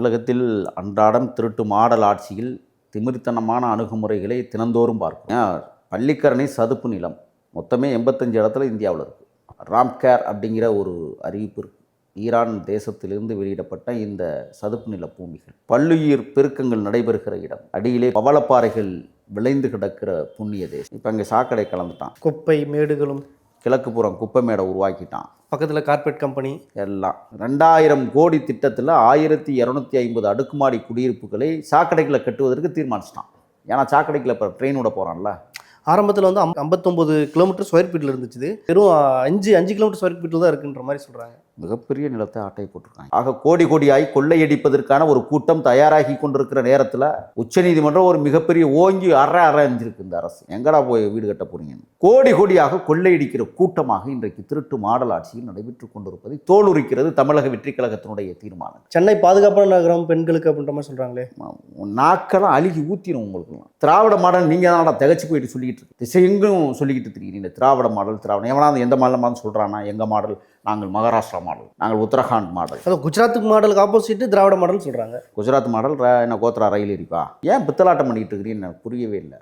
தமிழகத்தில் அன்றாடம் திருட்டு மாடல் ஆட்சியில் திமிர்த்தனமான அணுகுமுறைகளை தினந்தோறும் பார்க்கும். பள்ளிக்கரணை சதுப்பு நிலம் மொத்தமே 85 இடத்துல இந்தியாவில் இருக்குது. ராம்கேர் அப்படிங்கிற ஒரு அறிவிப்பு இருக்குது. ஈரான் தேசத்திலிருந்து வெளியிடப்பட்ட இந்த சதுப்பு நில பூமிகள் பல்லுயிர் பெருக்கங்கள் நடைபெறுகிற இடம். அடியிலே பவளப்பாறைகள் விளைந்து கிடக்கிற புண்ணிய தேசம். இப்போ அங்கே சாக்கடை கலந்துட்டான். குப்பை மேடுகளும் கிழக்கு புறம் குப்பை மேடை உருவாக்கிட்டான். பக்கத்தில் கார்பரேட் கம்பெனி எல்லாம் 2000 கோடி திட்டத்தில் 1250 அடுக்குமாடி குடியிருப்புகளை சாக்கடைகளை கட்டுவதற்கு தீர்மானிச்சிட்டான். ஏன்னா சாக்கடைக்குள்ள இப்போ ட்ரெயினோட போகிறான்ல. ஆரம்பத்தில் வந்து 59 கிலோமீட்டர் ஸ்கொயர் ஃபீட்டில் இருந்துச்சு. வெறும் 5 கிலோமீட்டர் ஸ்கொயர் ஃபீட்டில் தான் இருக்குன்ற மாதிரி சொல்கிறாங்க. மிகப்பெரிய நிலத்தை ஆட்டை போட்டிருக்காங்க. ஆக கோடி கோடியாய் கொள்ளையடிப்பதற்கான ஒரு கூட்டம் தயாராகி கொண்டிருக்கிற நேரத்தில் உச்சநீதிமன்றம் ஒரு மிகப்பெரிய ஓங்கி அரைஞ்சிருக்கு. இந்த அரசு எங்கடா போய் வீடு கட்ட போறீங்கன்னு கோடி கோடியாக கொள்ளையடிக்கிற கூட்டமாக இன்றைக்கு திருட்டு மாடல் ஆட்சியில் நடைபெற்றுக் கொண்டிருப்பதை தோலுரிக்கிறது தமிழக வெற்றி கழகத்தினுடைய தீர்மானம். சென்னை பாதுகாப்பான நகரம் பெண்களுக்கு அப்படின்ற மாதிரி சொல்கிறாங்களே. நாக்கெல்லாம் அழுகி ஊற்றிடும் உங்களுக்குலாம். திராவிட மாடல் நீங்கள் தான் திகச்சு போயிட்டு சொல்லிக்கிட்டு இருக்கு. திசையெங்கும் சொல்லிக்கிட்டு தெரியுறீங்க திராவிட மாடல் திராவிடம். எவனா எந்த மாடல் சொல்கிறானா? எங்கள் மாடல் நாங்கள் மகாராஷ்டிரா மாடல், நாங்கள் உத்தரகாண்ட் மாடல். அதான் குஜராத்துக்கு மாடலுக்கு ஆப்போசிட்டு திராவிட மாடல் சொல்கிறாங்க. குஜராத் மாடல் என்ன கோத்ரா ரயில் எரிப்பா? ஏன் பித்தலாட்டம் பண்ணிக்கிட்டு இருக்கிறீன்னு எனக்கு புரியவே இல்லை.